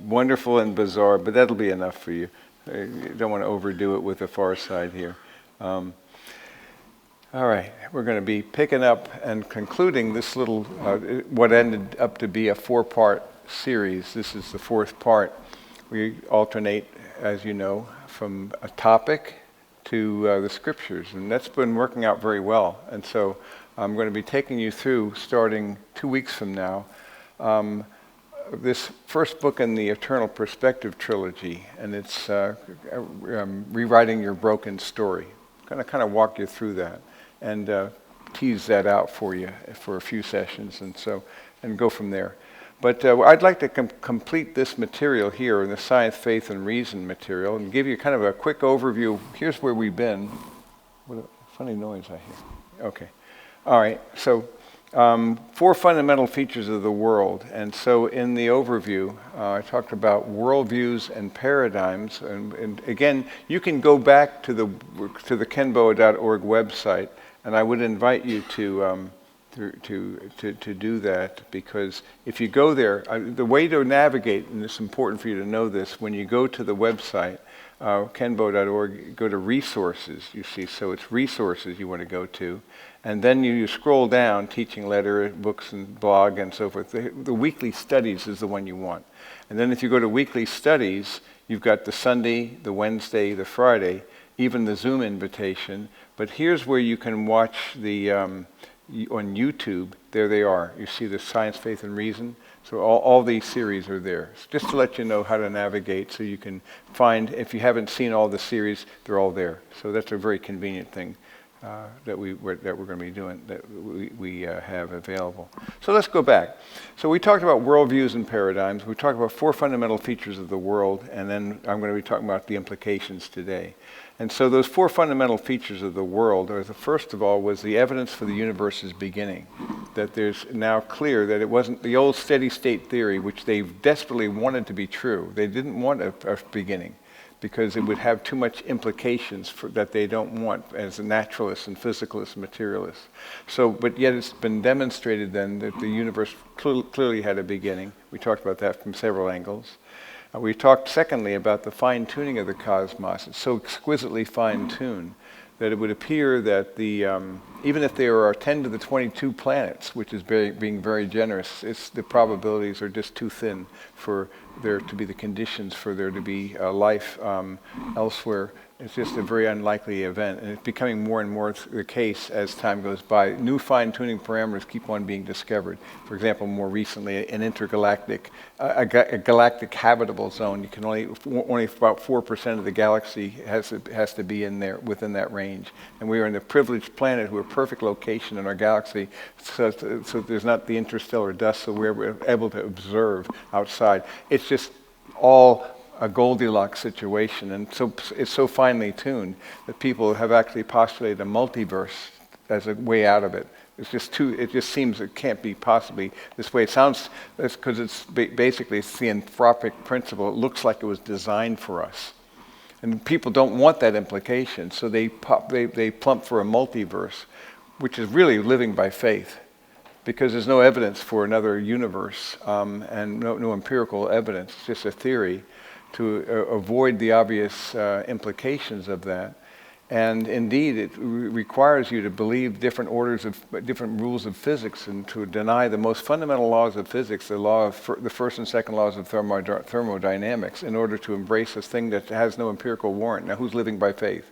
Wonderful and bizarre, but that'll be enough for you. You don't want to overdo it with the far side here. All right, we're going to be picking up and concluding this little, what ended up to be a 4-part series. This is the 4th part. We alternate, as you know, from a topic to the scriptures, and that's been working out very well. And so I'm going to be taking you through, starting 2 weeks from now, this first book in the Eternal Perspective trilogy, and it's Rewriting Your Broken Story. I'm going to kind of walk you through that and tease that out for you for a few sessions, and go from there. But I'd like to complete this material here in the Science, Faith, and Reason material and give you kind of a quick overview. Here's where we've been. What a funny noise I hear. Okay. All right. So 4 fundamental features of the world. And so in the overview, I talked about worldviews and paradigms. And again, you can go back to the kenboa.org website, and I would invite you to do that, because if you go there, the way to navigate, and it's important for you to know this, when you go to the website, kenboa.org, go to resources, you see, so it's resources you want to go to, and then you scroll down, teaching letter, books and blog and so forth. The weekly studies is the one you want. And then if you go to weekly studies, you've got the Sunday, the Wednesday, the Friday, even the Zoom invitation. But here's where you can watch the on YouTube. There they are. You see the Science, Faith, and Reason. So all these series are there. So just to let you know how to navigate, so you can find, if you haven't seen all the series, they're all there. So that's a very convenient thing that we're going to be doing, that we have available. So let's go back. So we talked about worldviews and paradigms. We talked about 4 fundamental features of the world, and then I'm going to be talking about the implications today. And so those 4 fundamental features of the world are, the first of all was the evidence for the universe's beginning. That there's now clear that it wasn't the old steady state theory, which they desperately wanted to be true. They didn't want a beginning, because it would have too much implications that they don't want as naturalists and physicalists and materialists. So, but yet it's been demonstrated then that the universe clearly had a beginning. We talked about that from several angles. We talked, secondly, about the fine-tuning of the cosmos. It's so exquisitely fine-tuned that it would appear that even if there are 10 to the 22 planets, which is being very generous, the probabilities are just too thin for there to be the conditions for there to be life elsewhere. It's just a very unlikely event, and it's becoming more and more the case as time goes by. New fine-tuning parameters keep on being discovered. For example, more recently, an intergalactic, a galactic habitable zone. You can only about 4% of the galaxy has to be in there within that range, and we are in a privileged planet who are perfect location in our galaxy, so there's not the interstellar dust, so we're able to observe outside. It's just all a Goldilocks situation, and so it's so finely tuned that people have actually postulated a multiverse as a way out of it. It's just it just seems it can't be possibly this way. It sounds, that's because it's basically it's the anthropic principle. It looks like it was designed for us, and people don't want that implication, so they plump for a multiverse, which is really living by faith, because there's no evidence for another universe, and no empirical evidence. It's just a theory to avoid the obvious implications of that. And indeed, it requires you to believe different rules of physics, and to deny the most fundamental laws of physics, the first and second laws of thermodynamics, in order to embrace this thing that has no empirical warrant. Now, who's living by faith?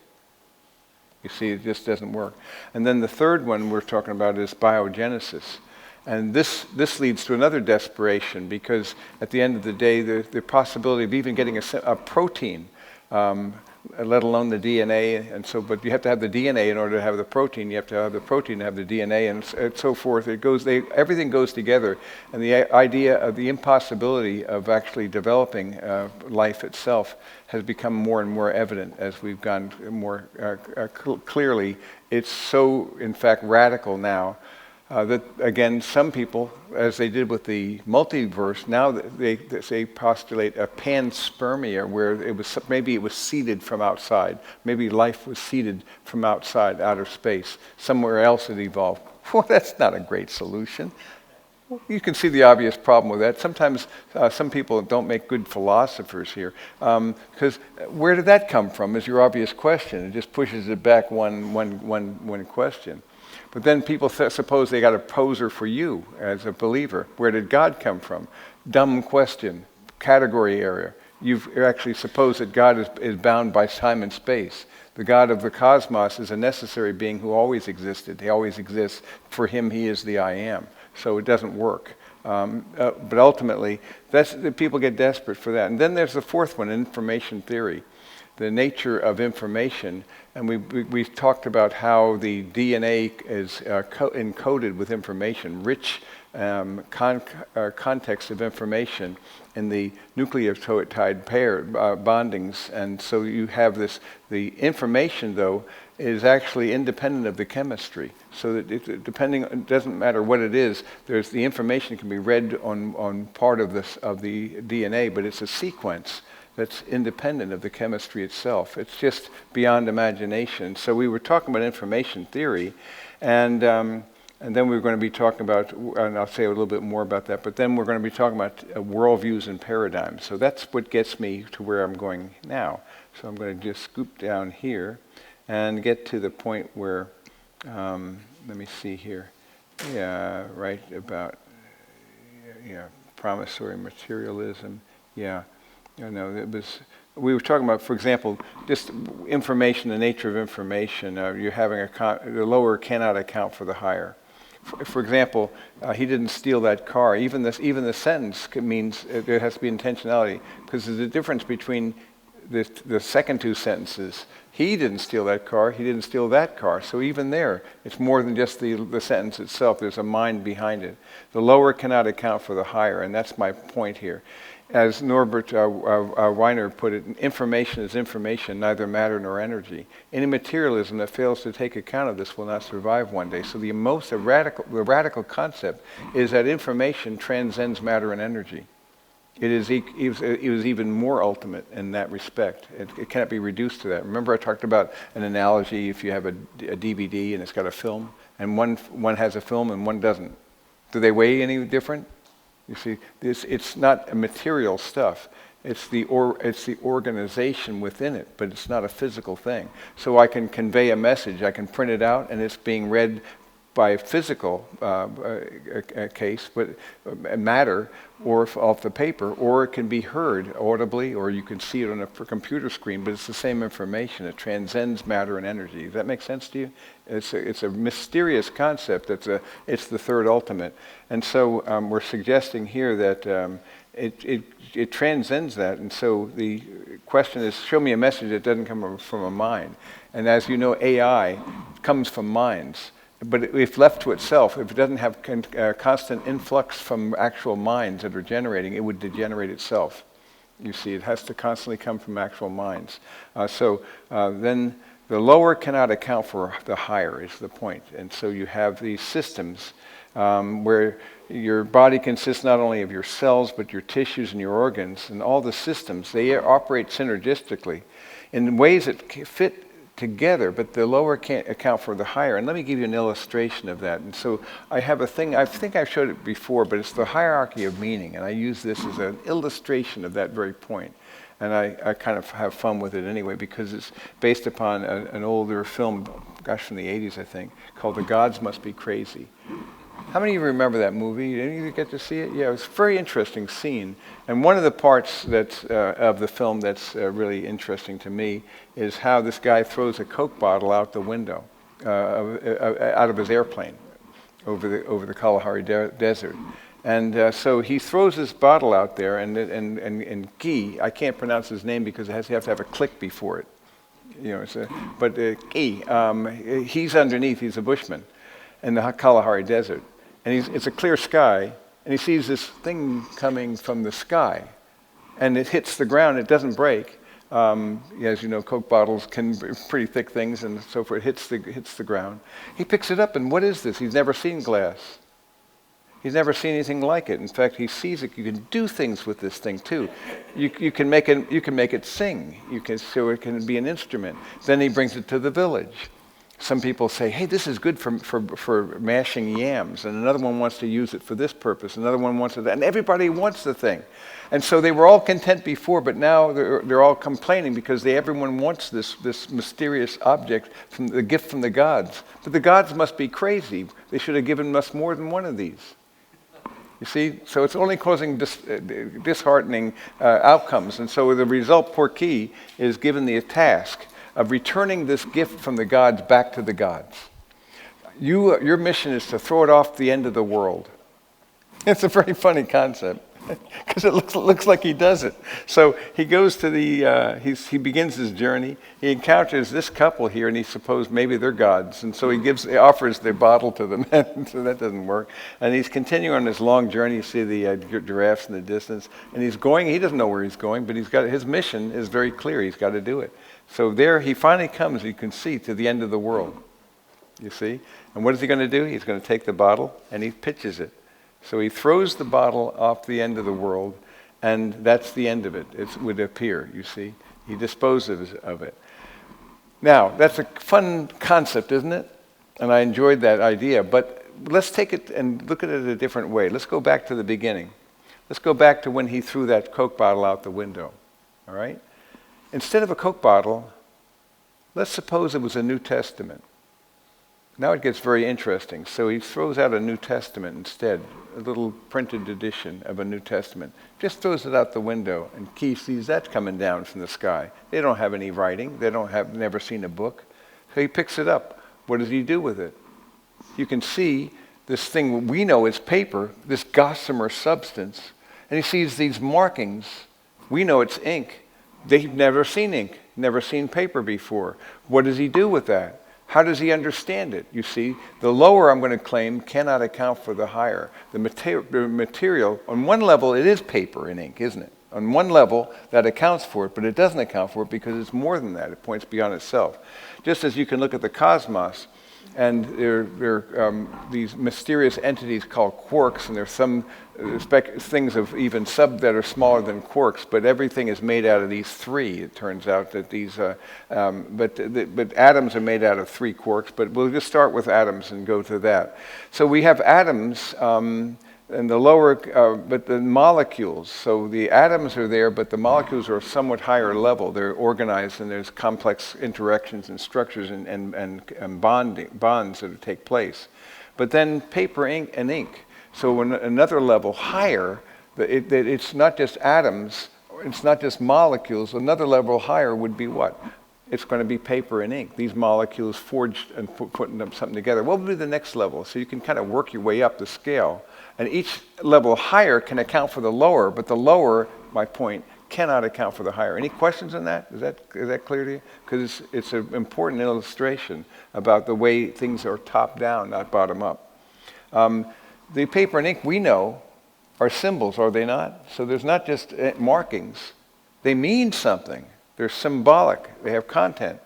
You see, it just doesn't work. And then the third one we're talking about is biogenesis. And this leads to another desperation, because at the end of the day, the possibility of even getting a protein, let alone the DNA, and so, but you have to have the DNA in order to have the protein. You have to have the protein to have the DNA, and so forth. Everything goes together, and the idea of the impossibility of actually developing life itself has become more and more evident as we've gone more clearly. It's so, in fact, radical now. That again, some people, as they did with the multiverse, now they postulate a panspermia, where maybe it was seeded from outside. Maybe life was seeded from outside, outer space. Somewhere else it evolved. Well, that's not a great solution. You can see the obvious problem with that. Sometimes some people don't make good philosophers here, because where did that come from is your obvious question. It just pushes it back one question. But then people suppose they got a poser for you as a believer. Where did God come from? Dumb question, category area. You've actually supposed that God is bound by time and space. The God of the cosmos is a necessary being who always existed. He always exists. For him, he is the I am. So it doesn't work. But ultimately, people get desperate for that. And then there's the fourth one, information theory. The nature of information, and we've talked about how the DNA is encoded with information, rich context of information in the nucleotide pair bondings, and so you have this. The information, though, is actually independent of the chemistry. So that it doesn't matter what it is. The information can be read on part of the DNA, but it's a sequence that's independent of the chemistry itself. It's just beyond imagination. So we were talking about information theory, and then we were going to be talking about, and I'll say a little bit more about that, but then we're going to be talking about worldviews and paradigms. So that's what gets me to where I'm going now. So I'm going to just scoop down here and get to the point where, let me see here, right about, promissory materialism, we were talking about, for example, just information, the nature of information. You're having the lower cannot account for the higher. For example, he didn't steal that car. Even the sentence means there has to be intentionality, because there's a difference between the second two sentences. He didn't steal that car. He didn't steal that car. So even there, it's more than just the sentence itself. There's a mind behind it. The lower cannot account for the higher, and that's my point here. As Norbert Weiner put it, information is information, neither matter nor energy. Any materialism that fails to take account of this will not survive one day. So the radical concept is that information transcends matter and energy. It was even more ultimate in that respect. It cannot be reduced to that. Remember I talked about an analogy, if you have a DVD and it's got a film, and one has a film and one doesn't. Do they weigh any different? You see, it's not a material stuff. It's the organization within it, but it's not a physical thing. So I can convey a message, I can print it out, and it's being read by a physical case, but matter, or off the paper, or it can be heard audibly, or you can see it on a computer screen, but it's the same information. It transcends matter and energy. Does that make sense to you? It's a mysterious concept. It's the third ultimate. And so we're suggesting here that it transcends that. And so the question is, show me a message that doesn't come from a mind. And as you know, AI comes from minds. But if left to itself, if it doesn't have constant influx from actual minds that are generating, it would degenerate itself. You see, it has to constantly come from actual minds. Then the lower cannot account for the higher is the point. And so you have these systems where your body consists not only of your cells, but your tissues and your organs. And all the systems, they operate synergistically in ways that fit together, but the lower can't account for the higher. And let me give you an illustration of that. And so I have a thing, I think I've showed it before, but it's the hierarchy of meaning, and I use this as an illustration of that very point. And I kind of have fun with it anyway, because it's based upon an older film, from the 80s, I think, called The Gods Must Be Crazy. How many of you remember that movie? Did any of you get to see it? Yeah, it was a very interesting scene. And one of the parts of the film that's really interesting to me is how this guy throws a Coke bottle out the window, out of his airplane over the Kalahari Desert. And so he throws this bottle out there, and Guy, I can't pronounce his name because you have to have a click before it. But Guy, he's underneath, he's a bushman in the Kalahari Desert. And it's a clear sky, and he sees this thing coming from the sky. And it hits the ground, it doesn't break, As you know, Coke bottles can be pretty thick things, and so forth. Hits the ground. He picks it up, and what is this? He's never seen glass. He's never seen anything like it. In fact, he sees it. You can do things with this thing too. You can make it sing. So it can be an instrument. Then he brings it to the village. Some people say, "Hey, this is good for mashing yams," and another one wants to use it for this purpose. Another one wants it, and everybody wants the thing. And so they were all content before, but now they're all complaining because everyone wants this mysterious object, from the gift from the gods. But the gods must be crazy. They should have given us more than one of these. You see, so it's only causing disheartening outcomes. And so the result, Porky is given the task of returning this gift from the gods back to the gods. Your mission is to throw it off the end of the world. It's a very funny concept because it looks like he does it. So he goes to he begins his journey. He encounters this couple here, and he supposed maybe they're gods, and so he offers their bottle to them. So that doesn't work. And he's continuing on this long journey. You see the giraffes in the distance, and he's going. He doesn't know where he's going, but his mission is very clear. He's got to do it. So there he finally comes. You can see to the end of the world. You see, and what is he going to do? He's going to take the bottle and he pitches it. So he throws the bottle off the end of the world, and that's the end of it. It would appear, you see. He disposes of it. Now, that's a fun concept, isn't it? And I enjoyed that idea. But let's take it and look at it a different way. Let's go back to the beginning. Let's go back to when he threw that Coke bottle out the window. All right? Instead of a Coke bottle, let's suppose it was a New Testament. Now it gets very interesting. So he throws out a New Testament instead, a little printed edition of a New Testament. Just throws it out the window, and he sees that coming down from the sky. They don't have any writing. They never seen a book. So he picks it up. What does he do with it? You can see this thing we know is paper, this gossamer substance, and he sees these markings. We know it's ink. They've never seen ink, never seen paper before. What does he do with that? How does he understand it? You see, the lower, I'm going to claim, cannot account for the higher. The material, on one level, it is paper and ink, isn't it? On one level, that accounts for it, but it doesn't account for it because it's more than that. It points beyond itself. Just as you can look at the cosmos, and there are these mysterious entities called quarks, and there's some things of even that are smaller than quarks, but everything is made out of these three. It turns out that but atoms are made out of three quarks. But we'll just start with atoms and go to that. So we have atoms. And the lower, but the molecules, so the atoms are there, but the molecules are a somewhat higher level. They're organized, and there's complex interactions and structures and bonds that take place. But then paper, ink, and ink. So another level higher, it's not just atoms, it's not just molecules. Another level higher would be what? It's going to be paper and ink. These molecules forged and putting something together. What would be the next level? So you can kind of work your way up the scale. And each level higher can account for the lower, but the lower, my point, cannot account for the higher. Any questions on that? Is that clear to you? Because it's an important illustration about the way things are top down, not bottom up. The paper and ink we know are symbols, are they not? So there's not just markings. They mean something. They're symbolic. They have content.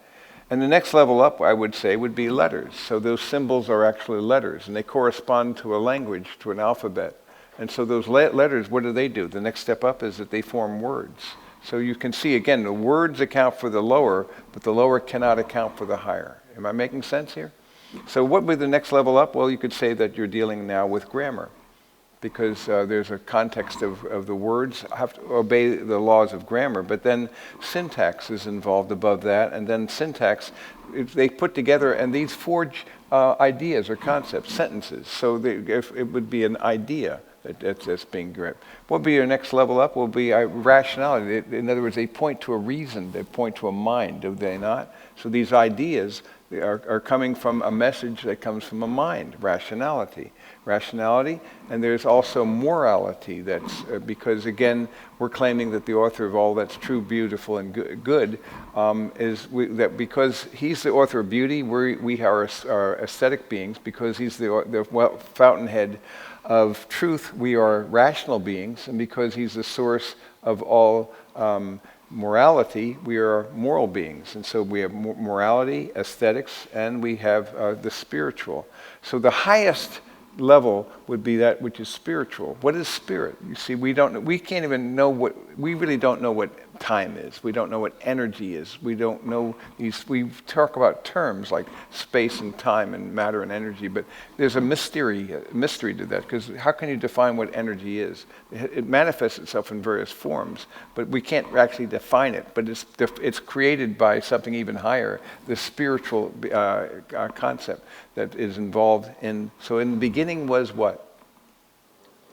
And the next level up, I would say, would be letters. So those symbols are actually letters, and they correspond to a language, to an alphabet. And so those letters, what do? The next step up is that they form words. So you can see, again, the words account for the lower, but the lower cannot account for the higher. Am I making sense here? So what would the next level up? Well, you could say that you're dealing now with grammar, because there's a context of the words have to obey the laws of grammar, but then syntax is involved above that, and then syntax, they put together, and these forge ideas or concepts, sentences. So it would be an idea that's being gripped. What would be your next level up? Will be rationality. In other words, they point to a reason, they point to a mind, do they not? So these ideas are coming from a message that comes from a mind, rationality, and there's also morality. That's because, again, we're claiming that the author of all that's true, beautiful, and good that because he's the author of beauty, we are aesthetic beings. Because he's the fountainhead of truth, we are rational beings, and because he's the source of all morality, we are moral beings. And so we have morality, aesthetics, and we have the spiritual. So the highest level would be that which is spiritual. What is spirit? You see, we can't even know we really don't know what time is. We don't know what energy is. We don't know we talk about terms like space and time and matter and energy, but there's a mystery to that, because how can you define what energy is? It manifests itself in various forms, but we can't actually define it, but it's created by something even higher, the spiritual concept that is involved in. So in the beginning was what?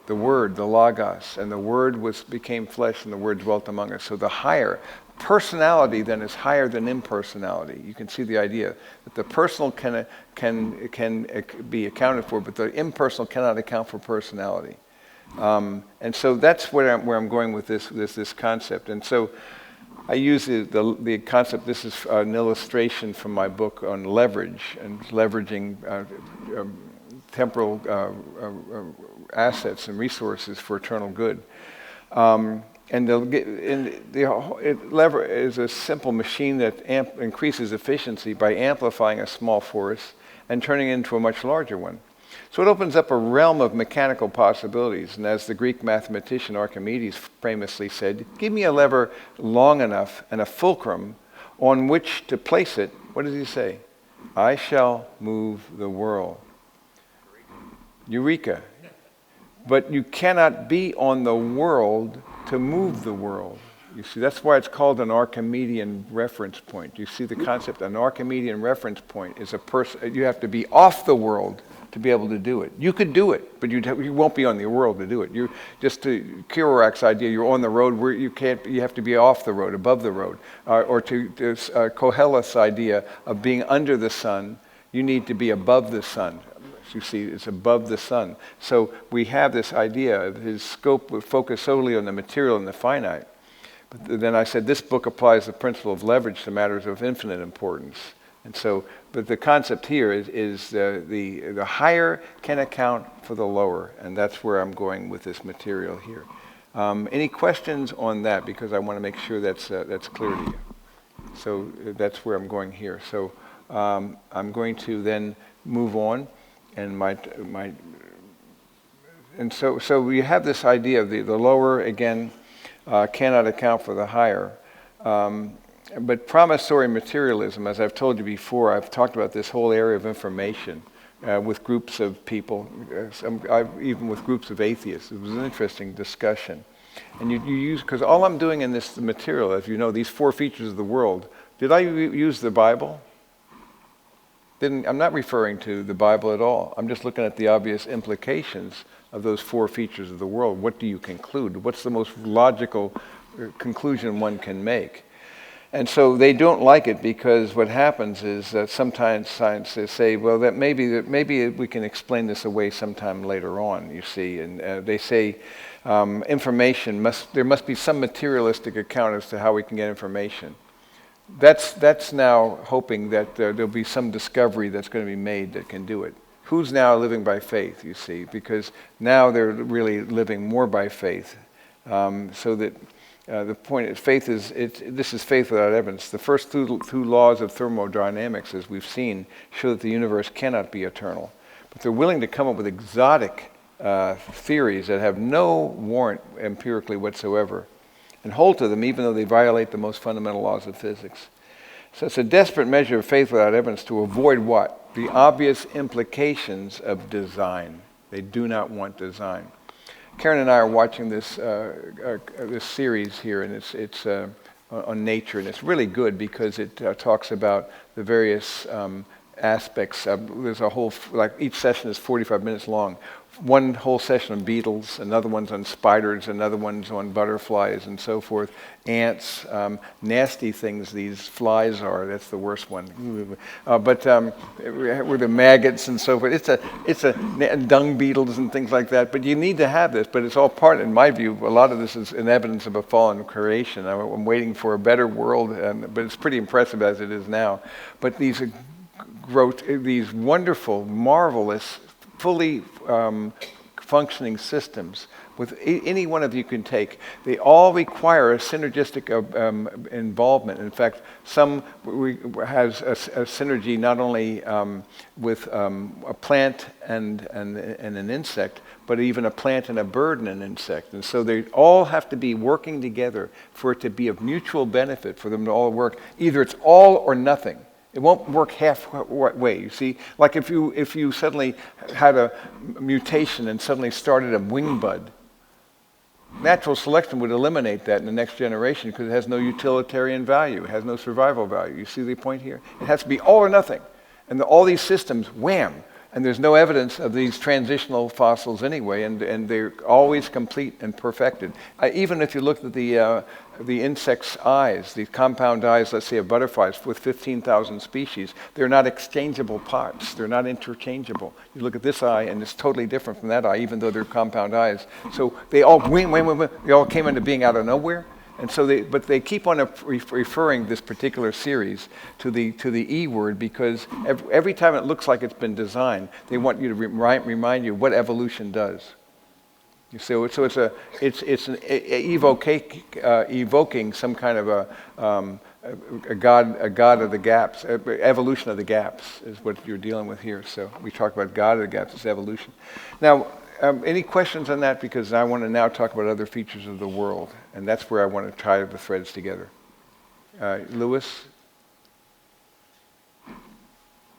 The Word, the Logos, and the Word became flesh, and the Word dwelt among us. So the higher personality then is higher than impersonality. You can see the idea that the personal can be accounted for, but the impersonal cannot account for personality. And so that's where I'm going with this concept. And so I use the concept. This is an illustration from my book on leverage and leveraging temporal assets and resources for eternal good. Lever is a simple machine that increases efficiency by amplifying a small force and turning it into a much larger one. So it opens up a realm of mechanical possibilities. And as the Greek mathematician Archimedes famously said, give me a lever long enough and a fulcrum on which to place it. What does he say? I shall move the world. Eureka. But you cannot be on the world to move the world. You see, that's why it's called an Archimedean reference point. You see the concept? An Archimedean reference point is a person. You have to be off the world to be able to do it. You could do it, but you won't be on the world to do it. You just to Kerouac's idea, you're on the road where you can't. You have to be off the road, above the road, or to Koheleth's idea of being under the sun. You need to be above the sun. You see, it's above the sun. So we have this idea of his scope would focus solely on the material and the finite. But then I said this book applies the principle of leverage to matters of infinite importance. And so, but the concept here is the higher can account for the lower, and that's where I'm going with this material here. Any questions on that? Because I want to make sure that's clear to you. So that's where I'm going here. So I'm going to then move on. And so we have this idea of the lower again cannot account for the higher, but promissory materialism, as I've told you before, I've talked about this whole area of information with groups of people, even with groups of atheists. It was an interesting discussion, and you use, because all I'm doing in this material, as you know, these 4 features of the world. Did I use the Bible? I'm not referring to the Bible at all. I'm just looking at the obvious implications of those 4 features of the world. What do you conclude? What's the most logical conclusion one can make? And so they don't like it, because what happens is that sometimes scientists say, well, that maybe we can explain this away sometime later on, you see. And they say there must be some materialistic account as to how we can get information. That's now hoping that there'll be some discovery that's going to be made that can do it. Who's now living by faith, you see, because now they're really living more by faith. So that the point is, this is faith without evidence. The first two laws of thermodynamics, as we've seen, show that the universe cannot be eternal. But they're willing to come up with exotic theories that have no warrant empirically whatsoever, and hold to them even though they violate the most fundamental laws of physics. So it's a desperate measure of faith without evidence to avoid what? The obvious implications of design. They do not want design. Karen and I are watching this series here, and it's on nature, and it's really good because it talks about the various aspects. There's a whole, like each session is 45 minutes long. One whole session on beetles, another one's on spiders, another one's on butterflies and so forth. Ants, nasty things these flies are. That's the worst one. But with the maggots and so forth. It's a dung beetles and things like that. But you need to have this. But it's all part, in my view, a lot of this is an evidence of a fallen creation. I'm waiting for a better world, but it's pretty impressive as it is now. But these functioning systems, with any one of you can take, they all require a synergistic involvement. In fact, some has a synergy not only with a plant and an insect, but even a plant and a bird and an insect. And so they all have to be working together for it to be of mutual benefit, for them to all work. Either it's all or nothing. It won't work halfway. You see, like if you suddenly had a mutation and suddenly started a wing bud, natural selection would eliminate that in the next generation because it has no utilitarian value. It has no survival value. You see the point here? It has to be all or nothing. And all these systems, wham! And there's no evidence of these transitional fossils anyway, and they're always complete and perfected. Even if you look at the insect's eyes, these compound eyes, let's say of butterflies with 15,000 species, they're not exchangeable parts. They're not interchangeable. You look at this eye, and it's totally different from that eye, even though they're compound eyes. So they all they all came into being out of nowhere. And so they keep on referring this particular series to the E word because every time it looks like it's been designed, they want you to remind you what evolution does. You see, so it's evoking some kind of a god of the gaps. Evolution of the gaps is what you're dealing with here. So we talk about God of the gaps. It's evolution. Now. Any questions on that? Because I want to now talk about other features of the world, and that's where I want to tie the threads together. Lewis?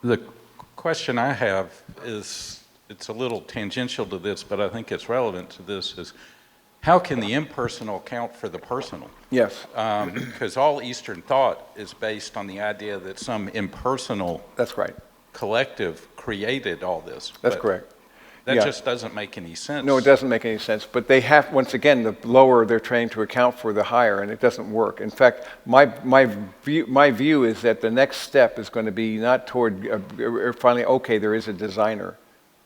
The question I have is, it's a little tangential to this, but I think it's relevant to this, is how can the impersonal account for the personal? Yes. Because all Eastern thought is based on the idea that some impersonal that's right. collective created all this. That's correct. That just doesn't make any sense. No, it doesn't make any sense. But they have, once again, the lower they're trying to account for the higher, and it doesn't work. In fact, my view is that the next step is going to be not toward finally, okay, there is a designer,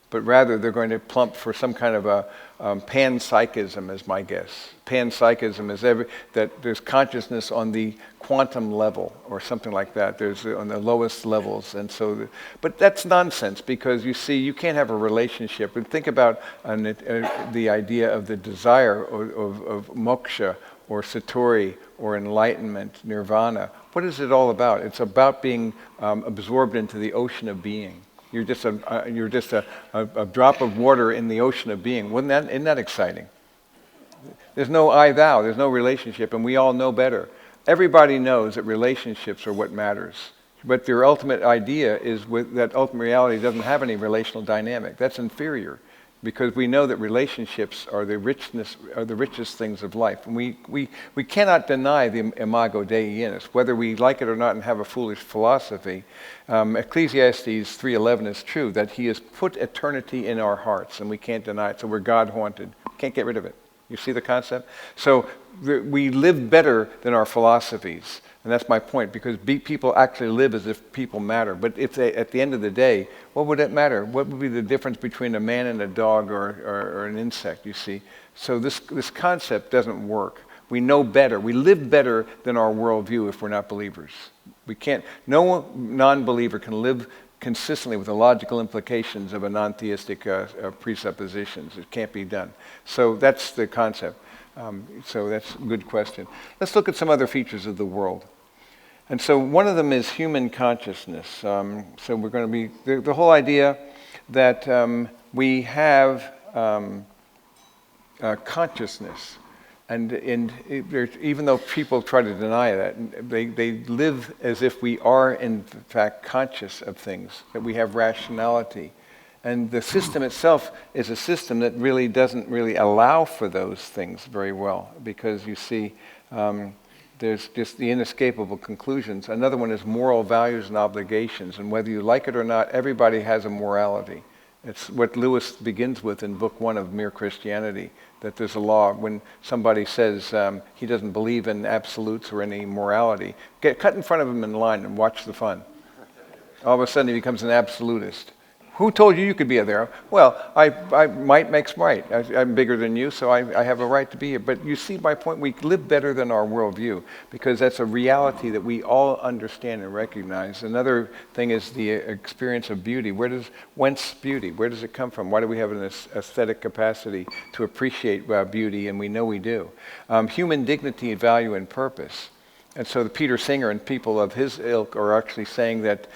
but rather they're going to plump for some kind of a panpsychism, is my guess. Panpsychism is that there's consciousness on the quantum level or something like that. There's on the lowest levels, and so. But that's nonsense because you see, you can't have a relationship. And think about the idea of the desire of moksha or satori or enlightenment, nirvana. What is it all about? It's about being absorbed into the ocean of being. You're just a drop of water in the ocean of being. Isn't that exciting? There's no I, thou. There's no relationship, and we all know better. Everybody knows that relationships are what matters. But their ultimate idea is that ultimate reality doesn't have any relational dynamic. That's inferior, because we know that relationships are the richest things of life. And we cannot deny the imago Dei in us, whether we like it or not and have a foolish philosophy. Ecclesiastes 3:11 is true, that he has put eternity in our hearts, and we can't deny it. So we're God-haunted. Can't get rid of it. You see the concept? So we live better than our philosophies. And that's my point, because people actually live as if people matter. But if they, at the end of the day, what would it matter? What would be the difference between a man and a dog or an insect, you see? So this concept doesn't work. We know better. We live better than our worldview if we're not believers. We can't. No non-believer can live consistently with the logical implications of a non-theistic presuppositions. It can't be done. So that's the concept. So that's a good question. Let's look at some other features of the world. And so one of them is human consciousness. So we're going to be, the whole idea that we have consciousness. And even though people try to deny that, they live as if we are in fact conscious of things, that we have rationality. And the system itself is a system that really doesn't really allow for those things very well, because you see, there's just the inescapable conclusions. Another one is moral values and obligations, and whether you like it or not, everybody has a morality. It's what Lewis begins with in Book 1 of Mere Christianity, that there's a law. When somebody says he doesn't believe in absolutes or any morality, cut in front of him in line and watch the fun. All of a sudden he becomes an absolutist. Who told you you could be there? Well, might makes right. I'm bigger than you, so I have a right to be here. But you see my point? We live better than our worldview because that's a reality that we all understand and recognize. Another thing is the experience of beauty. Whence beauty? Where does it come from? Why do we have an aesthetic capacity to appreciate beauty? And we know we do. Human dignity, value, and purpose. And so the Peter Singer and people of his ilk are actually saying that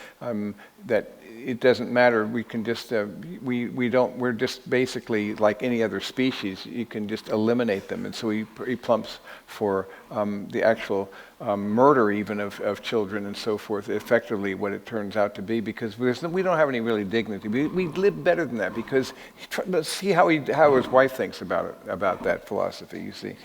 it doesn't matter. We can just we're just basically like any other species. You can just eliminate them. And so he plumps for the actual murder even of children and so forth. Effectively, what it turns out to be, because we don't have any really dignity. We live better than that because let's see how his wife thinks about that philosophy. You see,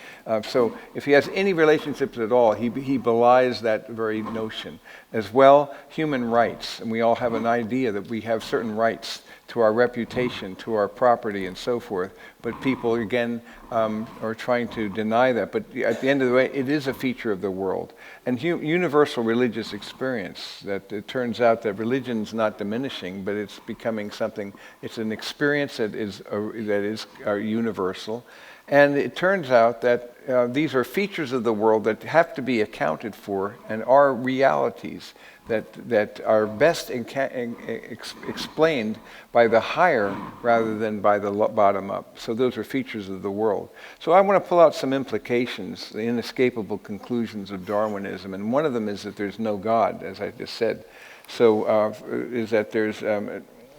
so if he has any relationships at all, he belies that very notion. As well, human rights, and we all have an idea that we have certain rights to our reputation, to our property, and so forth. But people, again, are trying to deny that. But at the end of the day, it is a feature of the world. And universal religious experience, that it turns out that religion's not diminishing, but it's becoming something, it's an experience that is universal. And it turns out that these are features of the world that have to be accounted for and are realities that are best explained by the higher rather than by the bottom up. So those are features of the world. So I want to pull out some implications, the inescapable conclusions of Darwinism. And one of them is that there's no God, as I just said. So is that there's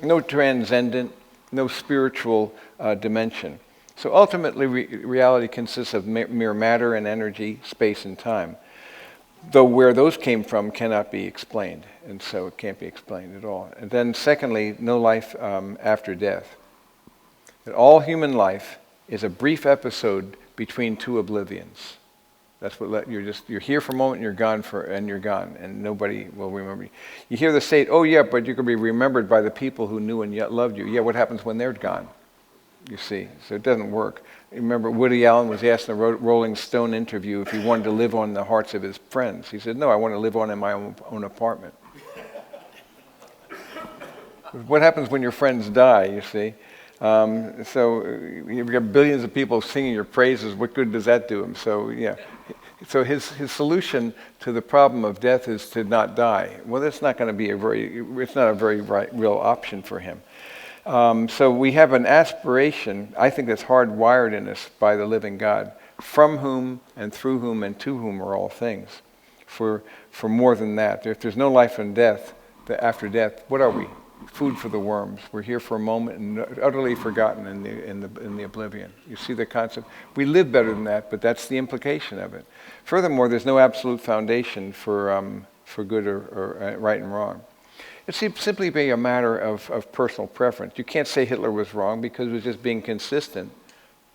no transcendent, no spiritual dimension. So ultimately, reality consists of mere matter and energy, space and time. Though where those came from cannot be explained, and so it can't be explained at all. And then secondly, no life after death. That all human life is a brief episode between two oblivions. That's what you're here for a moment, and you're gone, and nobody will remember you. You hear the say, "Oh yeah, but you can be remembered by the people who knew and yet loved you." Yeah, what happens when they're gone? You see, so it doesn't work. Remember, Woody Allen was asked in a Rolling Stone interview if he wanted to live on the hearts of his friends. He said, "No, I want to live on in my own apartment." What happens when your friends die, you see? So you've got billions of people singing your praises. What good does that do him? So, yeah. So his solution to the problem of death is to not die. Well, that's not going to be it's not a very real option for him. So we have an aspiration, I think that's hardwired in us by the living God, from whom and through whom and to whom are all things. For more than that, if there's no life and death, after death, what are we? Food for the worms. We're here for a moment and utterly forgotten in the oblivion. You see the concept? We live better than that, but that's the implication of it. Furthermore, there's no absolute foundation for good or right and wrong. It seems simply be a matter of personal preference. You can't say Hitler was wrong because it was just being consistent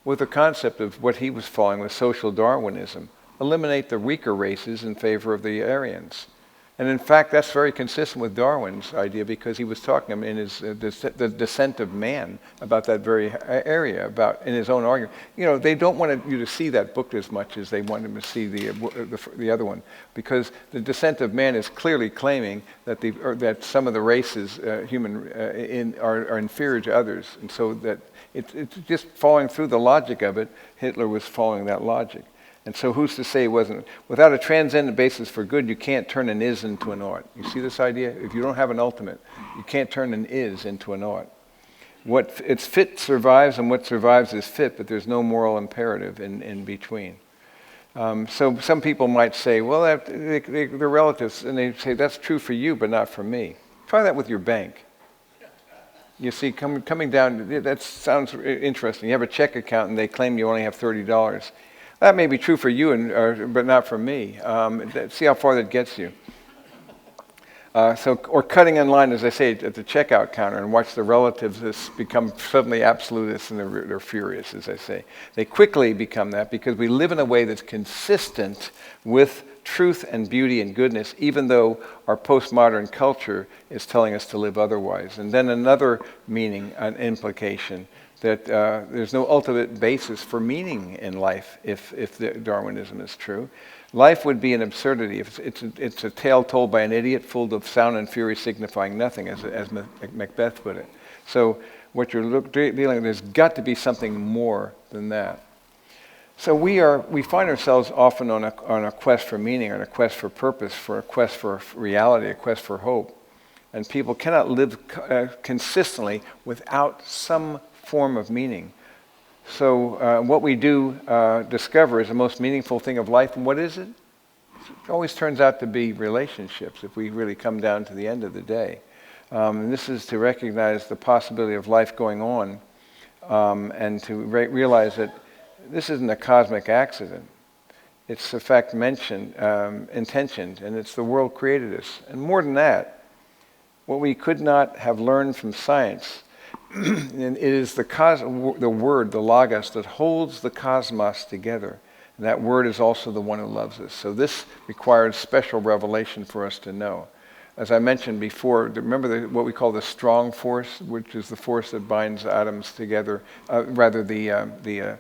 with the concept of what he was following with social Darwinism. Eliminate the weaker races in favor of the Aryans. And in fact, that's very consistent with Darwin's idea because he was talking in his The Descent of Man about that very area, in his own argument. You know, they don't want you to see that book as much as they want him to see the other one, because The Descent of Man is clearly claiming that some of the races, are inferior to others, and so that it's just following through the logic of it. Hitler was following that logic. And so who's to say it wasn't? Without a transcendent basis for good, you can't turn an is into an ought. You see this idea? If you don't have an ultimate, you can't turn an is into an ought. It's fit survives, and what survives is fit, but there's no moral imperative in between. So some people might say, well, they're relatives, and they say, that's true for you, but not for me. Try that with your bank. You see, coming down, that sounds interesting. You have a check account, and they claim you only have $30. That may be true for you, but not for me. See how far that gets you. Or cutting in line, as I say, at the checkout counter and watch the relatives become suddenly absolutists and they're furious, as I say. They quickly become that because we live in a way that's consistent with truth and beauty and goodness, even though our postmodern culture is telling us to live otherwise. And then another meaning, an implication, that there's no ultimate basis for meaning in life if Darwinism is true. Life would be an absurdity. It's a tale told by an idiot, full of sound and fury signifying nothing, as Macbeth put it. So what you're dealing with, there's got to be something more than that. So we find ourselves often on a quest for meaning, on a quest for purpose, for a quest for reality, a quest for hope. And people cannot live consistently without some form of meaning. So what we do discover is the most meaningful thing of life. And what is it? It always turns out to be relationships, if we really come down to the end of the day. And this is to recognize the possibility of life going on, and to realize that this isn't a cosmic accident. It's, in fact, intentioned, and it's the world created us. And more than that, what we could not have learned from science, and it is the word, the logos, that holds the cosmos together. And that word is also the one who loves us. So this requires special revelation for us to know. As I mentioned before, remember what we call the strong force, which is the force that binds atoms together, the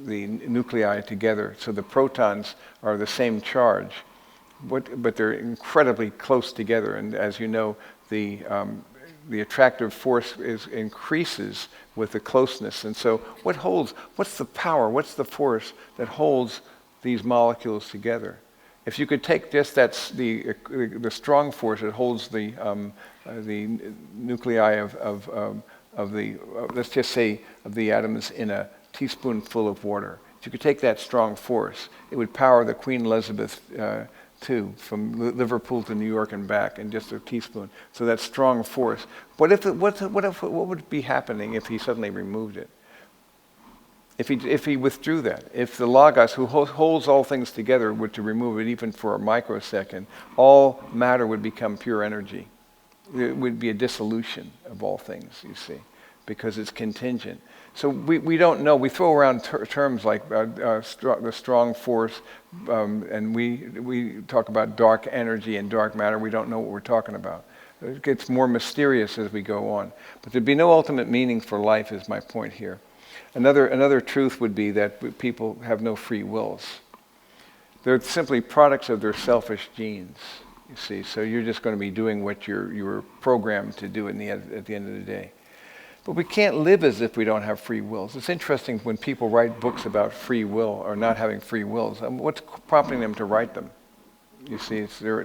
nuclei together. So the protons are the same charge, but they're incredibly close together. And as you know, the attractive force increases with the closeness. And so what's the power, what's the force that holds these molecules together? If you could take just the strong force that holds the nuclei of the let's just say of the atoms in a teaspoonful of water, if you could take that strong force, it would power the Queen Elizabeth II from Liverpool to New York and back in just a teaspoon. So that strong force. What would be happening if he suddenly removed it? If he withdrew that, if the Logos, who holds all things together, were to remove it even for a microsecond, all matter would become pure energy. It would be a dissolution of all things, you see, because it's contingent. So we don't know. We throw around terms like the strong force, and we talk about dark energy and dark matter. We don't know what we're talking about. It gets more mysterious as we go on. But there'd be no ultimate meaning for life is my point here. Another truth would be that people have no free wills. They're simply products of their selfish genes, you see. So you're just going to be doing what you were programmed to do at the end of the day. But we can't live as if we don't have free wills. It's interesting when people write books about free will or not having free wills. What's prompting them to write them? You see, they're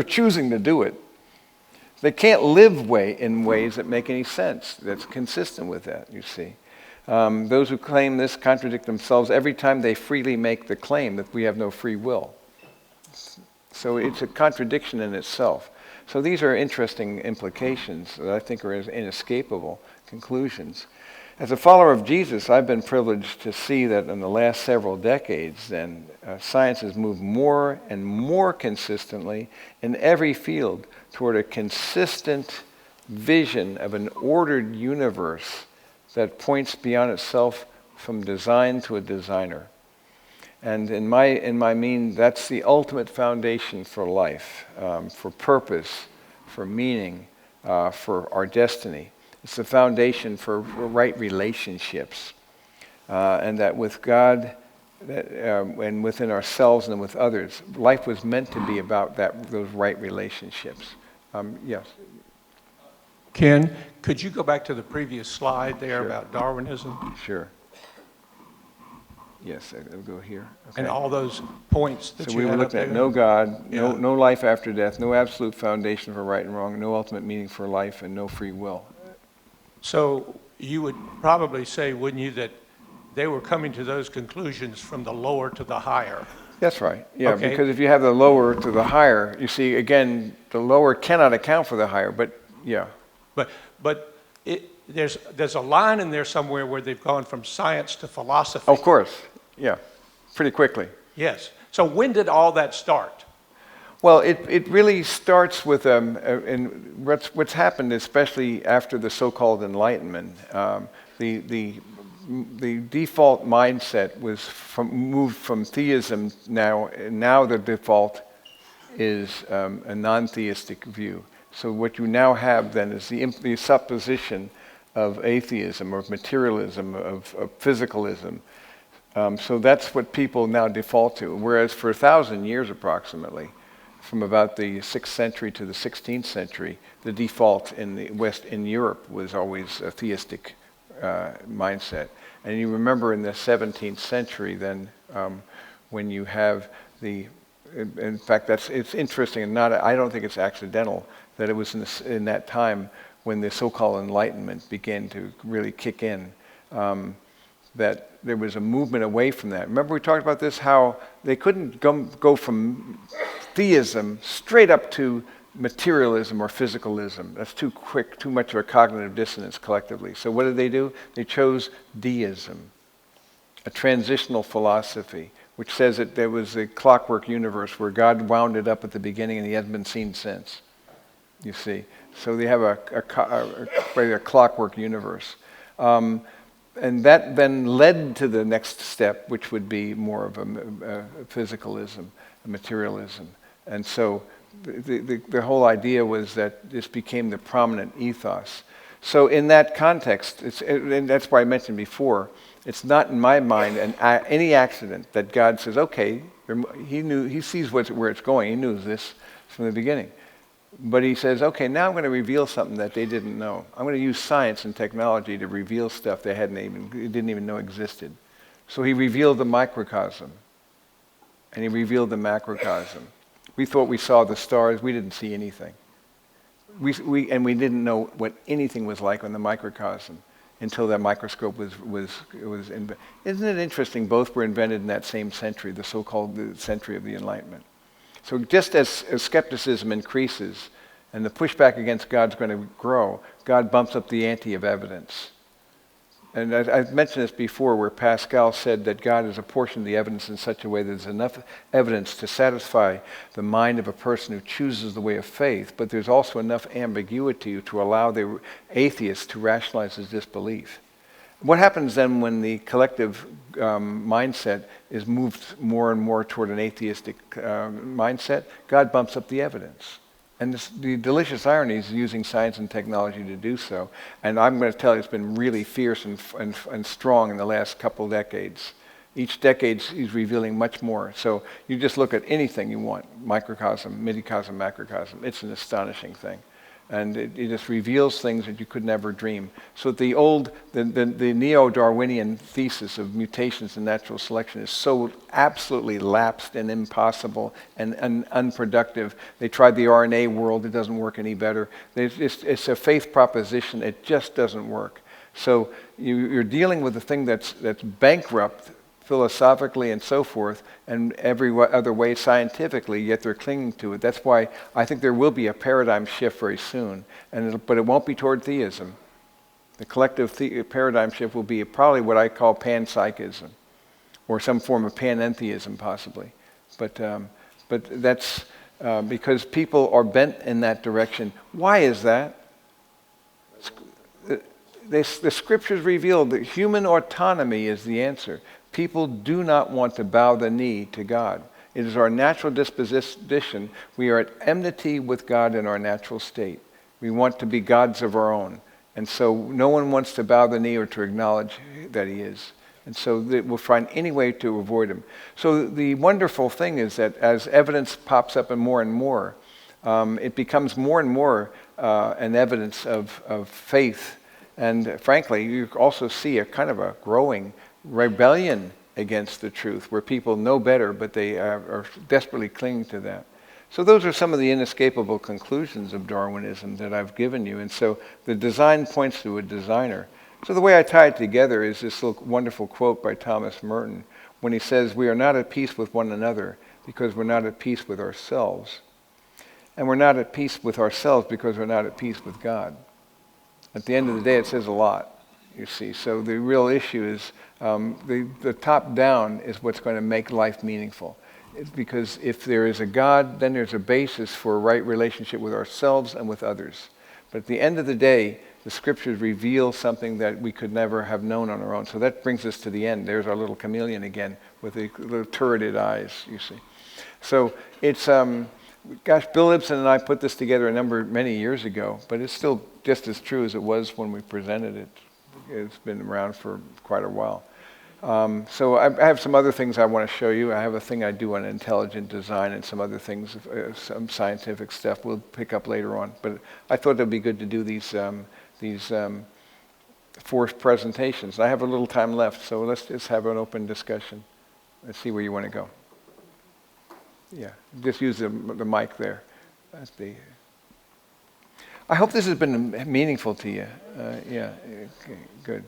choosing to do it. They can't live in ways that make any sense, that's consistent with that, you see. Those who claim this contradict themselves every time they freely make the claim that we have no free will. So it's a contradiction in itself. So these are interesting implications that I think are inescapable conclusions. As a follower of Jesus, I've been privileged to see that in the last several decades, then science has moved more and more consistently in every field toward a consistent vision of an ordered universe that points beyond itself from design to a designer. And in my mean, that's the ultimate foundation for life, for purpose, for meaning, for our destiny. It's the foundation for right relationships, and that with God and within ourselves and with others, life was meant to be about those right relationships. Yes. Ken, could you go back to the previous slide there Sure. about Darwinism? Sure. Yes, I'll go here. Okay. And all those points that So you we were had looking up at there? no God, Yeah. no life after death, no absolute foundation for right and wrong, no ultimate meaning for life, and no free will. So you would probably say, wouldn't you, that they were coming to those conclusions from the lower to the higher? That's right. Yeah, Okay. because if you have the lower to the higher, you see, again, the lower cannot account for the higher, but yeah. But there's a line in there somewhere where they've gone from science to philosophy. Of course, yeah, pretty quickly. Yes. So when did all that start? Well, it really starts with and what's happened, especially after the so-called Enlightenment. The default mindset was moved from theism now. Now the default is a non-theistic view. So what you now have then is the supposition of atheism, or of materialism, of physicalism. So that's what people now default to. Whereas for 1,000 years approximately, from about the 6th century to the 16th century, the default in the West, in Europe, was always a theistic mindset. And you remember in the 17th century then, when you have in fact, it's interesting, and I don't think it's accidental that it was in that time when the so-called Enlightenment began to really kick in, that there was a movement away from that. Remember we talked about this, how they couldn't go from theism straight up to materialism or physicalism. That's too quick, too much of a cognitive dissonance collectively. So what did they do? They chose deism, a transitional philosophy, which says that there was a clockwork universe where God wound it up at the beginning and he hasn't been seen since, you see. So they have a clockwork universe. And that then led to the next step, which would be more of a physicalism, a materialism. And so the whole idea was that this became the prominent ethos. So in that context, and that's why I mentioned before, it's not in my mind any accident that God says, okay, he sees where it's going. He knew this from the beginning. But he says, okay, now I'm going to reveal something that they didn't know. I'm going to use science and technology to reveal stuff they didn't even know existed. So he revealed the microcosm, and he revealed the macrocosm. We thought we saw the stars. We didn't see anything. We didn't know what anything was like on the microcosm until that microscope was invented. Isn't it interesting? Both were invented in that same century, the so-called century of the Enlightenment. So just as skepticism increases and the pushback against God's going to grow, God bumps up the ante of evidence. And I've mentioned this before, where Pascal said that God has apportioned the evidence in such a way that there's enough evidence to satisfy the mind of a person who chooses the way of faith, but there's also enough ambiguity to allow the atheist to rationalize his disbelief. What happens then when the collective mindset is moved more and more toward an atheistic mindset? God bumps up the evidence. And the delicious irony is using science and technology to do so. And I'm going to tell you, it's been really fierce and strong in the last couple of decades. Each decade he's revealing much more. So you just look at anything you want, microcosm, midicosm, macrocosm. It's an astonishing thing. And it just reveals things that you could never dream. So the neo-Darwinian thesis of mutations and natural selection is so absolutely lapsed and impossible and unproductive. They tried the RNA world, it doesn't work any better. It's a faith proposition, it just doesn't work. So you're dealing with a thing that's bankrupt philosophically and so forth, and every other way scientifically, yet they're clinging to it. That's why I think there will be a paradigm shift very soon, but it won't be toward theism. The collective paradigm shift will be probably what I call panpsychism, or some form of panentheism possibly. But that's because people are bent in that direction. Why is that? The scriptures reveal that human autonomy is the answer. People do not want to bow the knee to God. It is our natural disposition. We are at enmity with God in our natural state. We want to be gods of our own. And so no one wants to bow the knee or to acknowledge that he is. And so we'll find any way to avoid him. So the wonderful thing is that as evidence pops up and more, it becomes more and more an evidence of faith. And frankly, you also see a kind of a growing rebellion against the truth, where people know better, but they are desperately clinging to that. So those are some of the inescapable conclusions of Darwinism that I've given you. And so the design points to a designer. So the way I tie it together is this little wonderful quote by Thomas Merton, when he says, "We are not at peace with one another because we're not at peace with ourselves. And we're not at peace with ourselves because we're not at peace with God." At the end of the day, it says a lot. You see, so the real issue is the top down is what's going to make life meaningful. It's because if there is a God, then there's a basis for a right relationship with ourselves and with others. But at the end of the day, the scriptures reveal something that we could never have known on our own. So that brings us to the end. There's our little chameleon again with the little turreted eyes, you see. So it's, gosh, Bill Ibsen and I put this together many years ago, but it's still just as true as it was when we presented it. It's been around for quite a while. So I have some other things I want to show you. I have a thing I do on intelligent design and some other things, some scientific stuff we'll pick up later on. But I thought it'd be good to do these forced presentations. I have a little time left, so let's just have an open discussion. Let's see where you want to go. Yeah, just use the mic there. That's the. I hope this has been meaningful to you. Yeah, okay, good.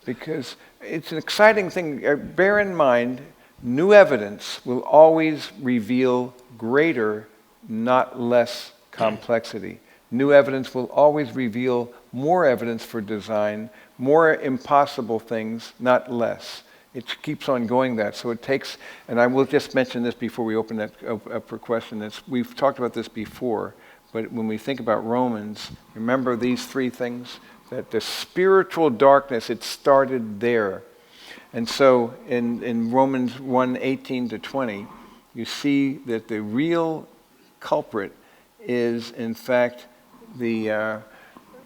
Because it's an exciting thing. Bear in mind, new evidence will always reveal greater, not less complexity. New evidence will always reveal more evidence for design, more impossible things, not less. It keeps on going that. So it takes, and I will just mention this before we open that up for questions. We've talked about this before, but when we think about Romans, remember these three things? That the spiritual darkness, it started there. And so in Romans 1:18-20, you see that the real culprit is, in fact, the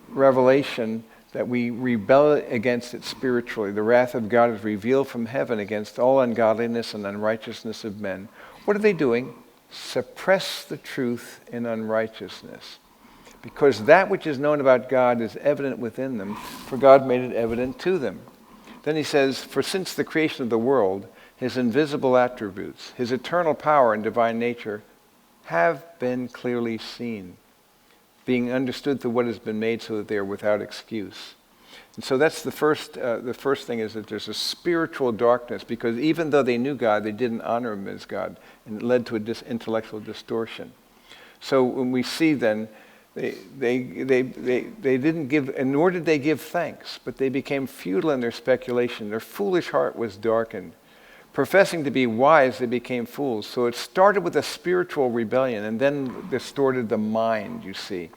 revelation that we rebel against it spiritually. The wrath of God is revealed from heaven against all ungodliness and unrighteousness of men. What are they doing? Suppress the truth in unrighteousness. Because that which is known about God is evident within them, for God made it evident to them. Then he says, for since the creation of the world, his invisible attributes, his eternal power and divine nature have been clearly seen, being understood through what has been made so that they are without excuse. And so that's the first thing, is that there's a spiritual darkness, because even though they knew God, they didn't honor him as God, and it led to a intellectual distortion. So when we see then, they didn't give, and nor did they give thanks, but they became futile in their speculation. Their foolish heart was darkened. Professing to be wise, they became fools. So it started with a spiritual rebellion and then distorted the mind, you see.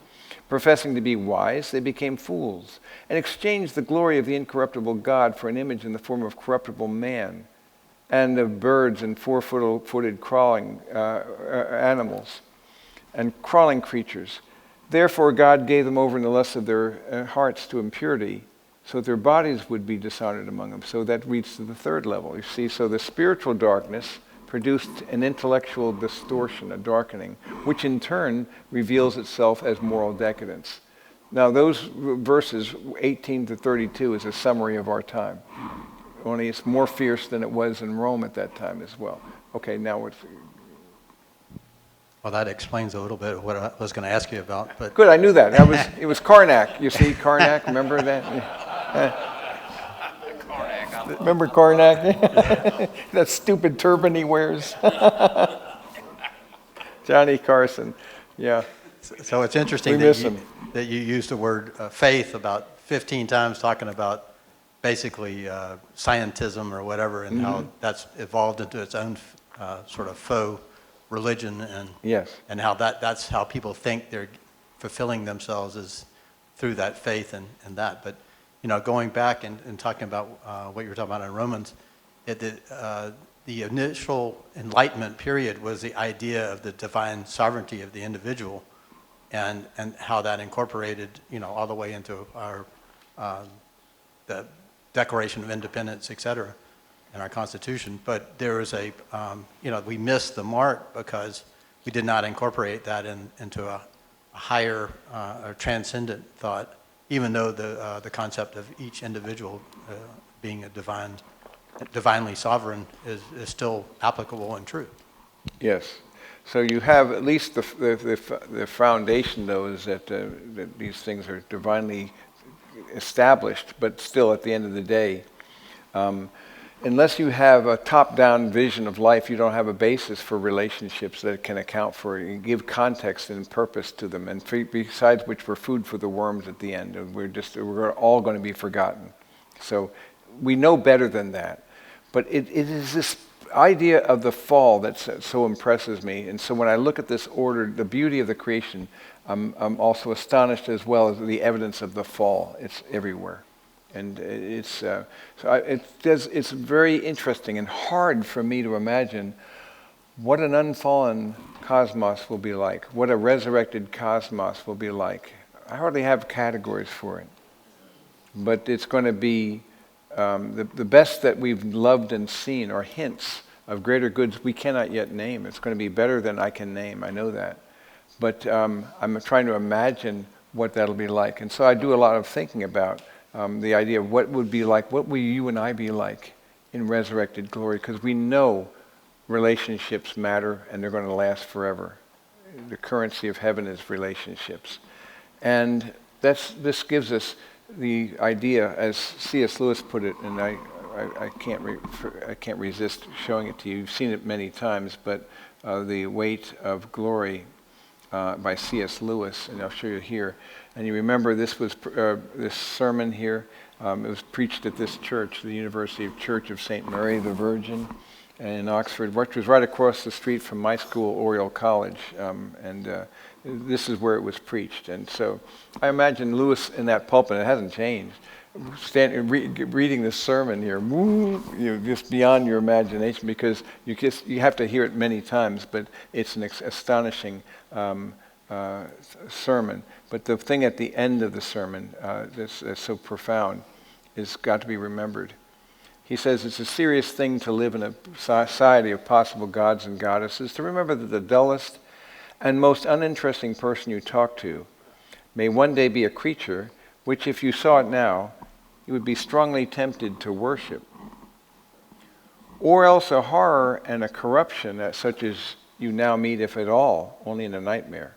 Professing to be wise, they became fools and exchanged the glory of the incorruptible God for an image in the form of corruptible man and of birds and four-footed crawling animals and crawling creatures. Therefore, God gave them over in the lust of their hearts to impurity, so that their bodies would be dishonored among them. So that reached to the third level. You see, so the spiritual darkness produced an intellectual distortion, a darkening, which in turn reveals itself as moral decadence. Now, those verses 18-32 is a summary of our time. Only it's more fierce than it was in Rome at that time as well. Okay, now it's. Well, that explains a little bit of what I was going to ask you about. But Good, I knew that. It was Karnak. You see, Karnak, remember that? Remember Karnak? That stupid turban he wears. Johnny Carson, yeah. so it's interesting We miss him. that you used the word faith about 15 times, talking about basically scientism or whatever, and how that's evolved into its own sort of faux religion, and Yes. and how that's how people think they're fulfilling themselves, is through that faith and that. But going back and talking about what you were talking about in Romans, the initial Enlightenment period was the idea of the divine sovereignty of the individual, and how that incorporated all the way into our the Declaration of Independence, et cetera, in our Constitution. But there was we missed the mark because we did not incorporate that into a higher or transcendent thought, even though the concept of each individual being a divinely sovereign is still applicable and true. Yes. So you have at least the foundation, though, is that these things are divinely established, but still at the end of the day, unless you have a top-down vision of life, you don't have a basis for relationships that can account for it and give context and purpose to them. And besides which, we're food for the worms at the end, and we're all going to be forgotten. So we know better than that. But it is this idea of the fall that so impresses me. And so when I look at this order, the beauty of the creation, I'm also astonished as well as the evidence of the fall. It's everywhere. And it's very interesting and hard for me to imagine what an unfallen cosmos will be like, what a resurrected cosmos will be like. I hardly have categories for it. But it's going to be the best that we've loved and seen are hints of greater goods we cannot yet name. It's going to be better than I can name, I know that. But I'm trying to imagine what that'll be like. And so I do a lot of thinking about the idea of what would be like, what will you and I be like in resurrected glory? Because we know relationships matter and they're going to last forever. The currency of heaven is relationships. And this gives us the idea, as C.S. Lewis put it, and I can't resist showing it to you. You've seen it many times, but The Weight of Glory by C.S. Lewis, and I'll show you here. And you remember this sermon here. It was preached at this church, the University Church of St. Mary the Virgin in Oxford, which was right across the street from my school, Oriel College. This is where it was preached. And so I imagine Lewis in that pulpit, it hasn't changed, reading this sermon here, just beyond your imagination, because you have to hear it many times, but it's an astonishing sermon. But the thing at the end of the sermon that's so profound is got to be remembered. He says it's a serious thing to live in a society of possible gods and goddesses, to remember that the dullest and most uninteresting person you talk to may one day be a creature which, if you saw it now, you would be strongly tempted to worship. Or else a horror and a corruption such as you now meet, if at all, only in a nightmare.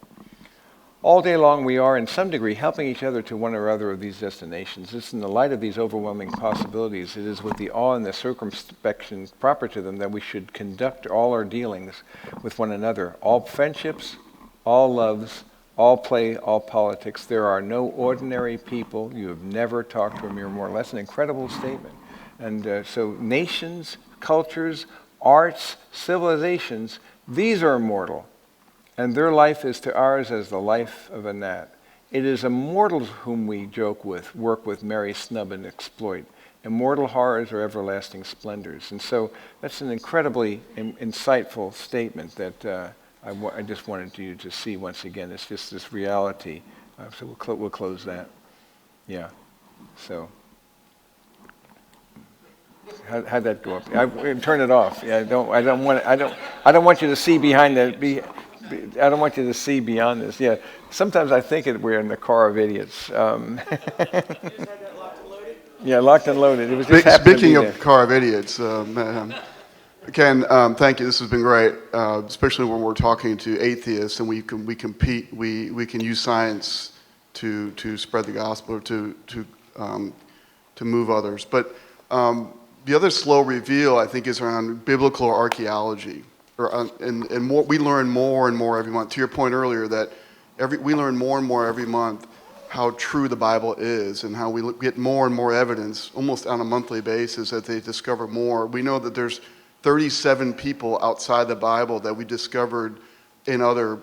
All day long we are, in some degree, helping each other to one or other of these destinations. It's in the light of these overwhelming possibilities, it is with the awe and the circumspection proper to them that we should conduct all our dealings with one another. All friendships, all loves, all play, all politics. There are no ordinary people. You have never talked to a mere mortal. That's an incredible statement. And so nations, cultures, arts, civilizations, these are immortal. And their life is to ours as the life of a gnat. It is immortals whom we joke with, work with, marry, snub, and exploit. Immortal horrors are everlasting splendors. And so that's an incredibly insightful statement that I just wanted you to see once again. It's just this reality. So we'll close that. Yeah. So how'd that go up? Turn it off. Yeah. I don't want you to see behind the. I don't want you to see beyond this. Yeah. Sometimes I think we're in the car of idiots. Yeah, locked and loaded. It was just Speaking of car of idiots, Ken, thank you. This has been great, especially when we're talking to atheists and we compete. We can use science to spread the gospel, to move others. But the other slow reveal, I think, is around biblical archaeology. And we learn more and more every month. To your point earlier, that we learn more and more every month how true the Bible is, and how we get more and more evidence almost on a monthly basis as they discover more. We know that there's 37 people outside the Bible that we discovered in other,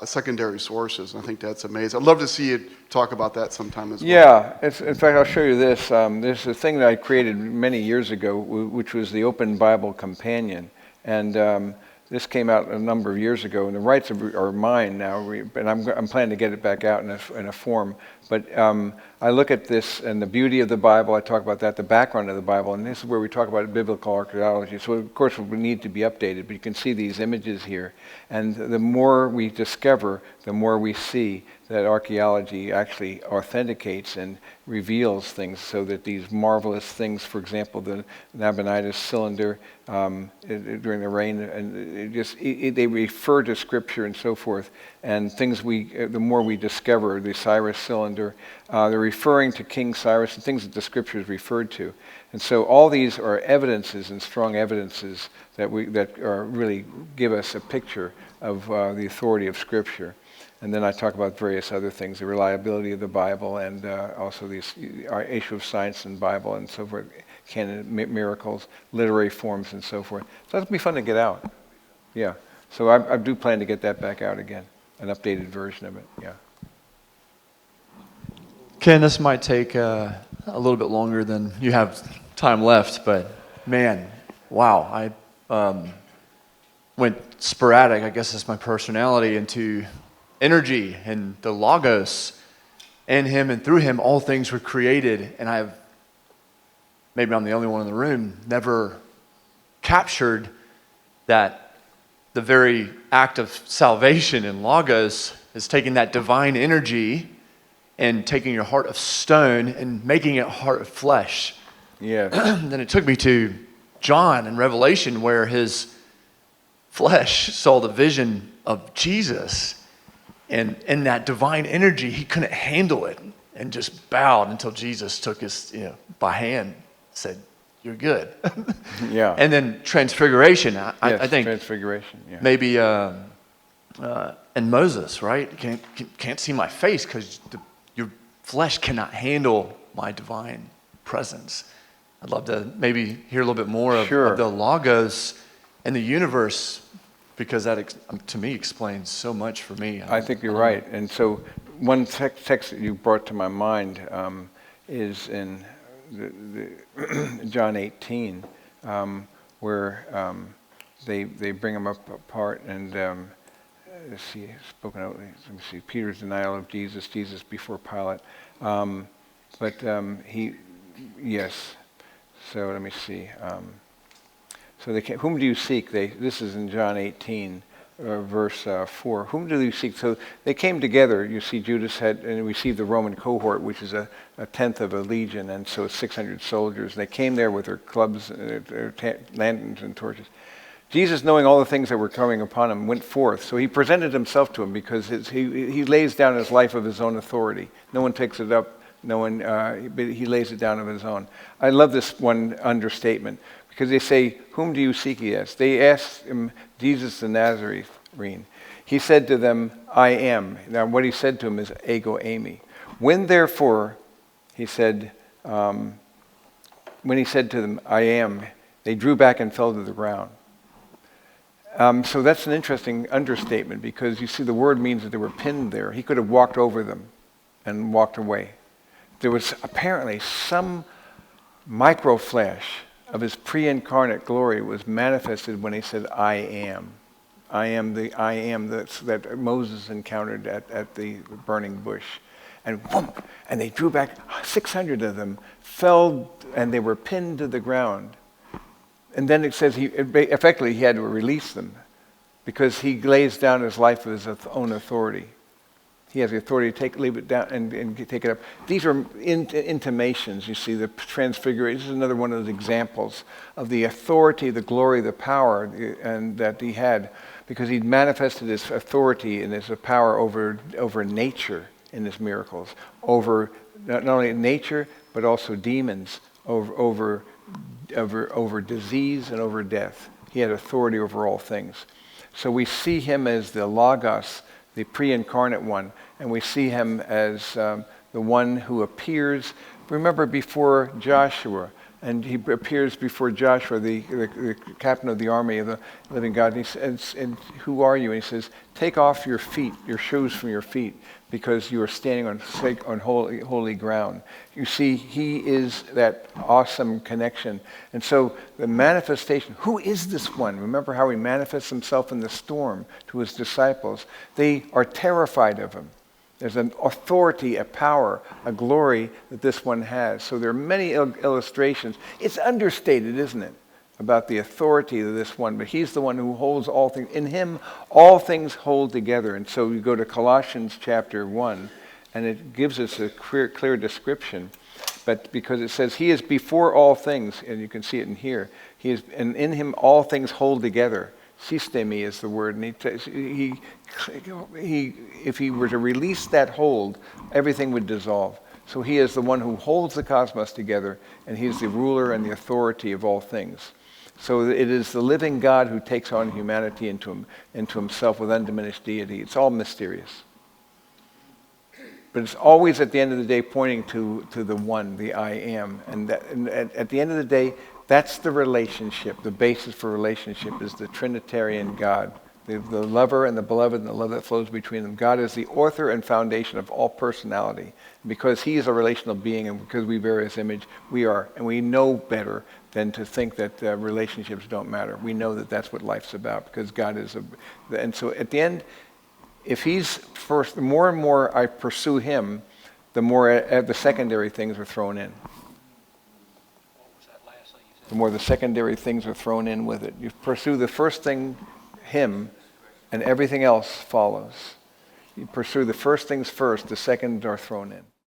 secondary sources. And I think that's amazing. I'd love to see you talk about that sometime as well. Yeah, in fact, I'll show you this. There's a thing that I created many years ago, which was the Open Bible Companion. And this came out a number of years ago, and the rights are mine now, and I'm planning to get it back out in a form. But I look at this and the beauty of the Bible. I talk about that, the background of the Bible, and this is where we talk about biblical archaeology. So, of course, we need to be updated, but you can see these images here. And the more we discover, the more we see that archaeology actually authenticates and reveals things, so that these marvelous things, for example, the Nabonidus cylinder during the reign, and they refer to Scripture and so forth, and things the more we discover, the Cyrus cylinder, they're referring to King Cyrus and things that the Scriptures referred to. And so all these are evidences and strong evidences that really give us a picture of the authority of Scripture. And then I talk about various other things, the reliability of the Bible, and also our issue of science and Bible and so forth, canon, miracles, literary forms, and so forth. So that'll be fun to get out. Yeah. So I do plan to get that back out again, an updated version of it. Yeah. Ken, this might take a little bit longer than you have time left, but man, wow. I went sporadic, I guess that's my personality, into energy and the Logos. In him and through him, all things were created. And maybe I'm the only one in the room, never captured that the very act of salvation in Logos is taking that divine energy and taking your heart of stone and making it a heart of flesh. Yes. Then it took me to John in Revelation, where his flesh saw the vision of Jesus, and in that divine energy, he couldn't handle it and just bowed until Jesus took his, by hand, said, "You're good." Yeah. And then transfiguration. I think transfiguration. Yeah. maybe and Moses, right? Can't see my face because your flesh cannot handle my divine presence. I'd love to maybe hear a little bit more of the Logos and the universe, because that, to me, explains so much for me. I think you're right. And so one text that you brought to my mind is in the John 18, where they bring him up apart, and let's see, spoken out. Let me see, Peter's denial of Jesus before Pilate. Yes. So let me see. So they came, whom do you seek? This is in John 18, verse 4. Whom do you seek? So they came together. You see, Judas had and received the Roman cohort, which is a tenth of a legion, and so it's 600 soldiers. They came there with their clubs, their lanterns and torches. Jesus, knowing all the things that were coming upon him, went forth. So he presented himself to him because he lays down his life of his own authority. No one takes it up. No one, but he lays it down of his own. I love this one understatement because they say, "Whom do you seek?" He asked. They asked him, Jesus the Nazarene. He said to them, "I am." Now, what he said to him is ego eimi. When therefore, he said, when he said to them, "I am," they drew back and fell to the ground. So that's an interesting understatement because you see, the word means that they were pinned there. He could have walked over them and walked away. There was apparently some micro flash of his pre-incarnate glory was manifested when he said, "I am." I am the I am that Moses encountered at the burning bush. And boom, and they drew back. 600 of them fell, and they were pinned to the ground. And then it says effectively he had to release them because he lays down his life of his own authority. He has the authority to leave it down and take it up. These are intimations. You see, the transfiguration. This is another one of those examples of the authority, the glory, the power, and that he had, because he manifested his authority and his power over nature in his miracles, over not only nature but also demons, over disease and over death. He had authority over all things. So we see him as the Logos, the pre-incarnate one, and we see him as the one who appears, remember, before Joshua. And he appears before Joshua, the captain of the army of the living God. And he says, "And who are you?" And he says, "Take off your feet, your shoes from your feet, because you are standing on holy ground." You see, he is that awesome connection. And so the manifestation, who is this one? Remember how he manifests himself in the storm to his disciples. They are terrified of him. There's an authority, a power, a glory that this one has. So there are many illustrations. It's understated, isn't it, about the authority of this one, but he's the one who holds all things. In him, all things hold together. And so you go to Colossians chapter 1, and it gives us a clear description. But because it says he is before all things, and you can see it in here, and in him all things hold together. Systemi is the word, and if he were to release that hold, everything would dissolve. So he is the one who holds the cosmos together, and he's the ruler and the authority of all things. So it is the living God who takes on humanity into himself with undiminished deity. It's all mysterious. But it's always at the end of the day pointing to the one, the I am. And at the end of the day, that's the relationship. The basis for relationship is the Trinitarian God, the lover and the beloved and the love that flows between them. God is the author and foundation of all personality. Because he is a relational being and because we bear his image, we are. And we know better than to think that relationships don't matter. We know that that's what life's about because God is and so at the end, if he's first, the more and more I pursue him, the more the secondary things are thrown in. the more the secondary things are thrown in with it. You pursue the first thing, him, and everything else follows. You pursue the first things first, the second are thrown in.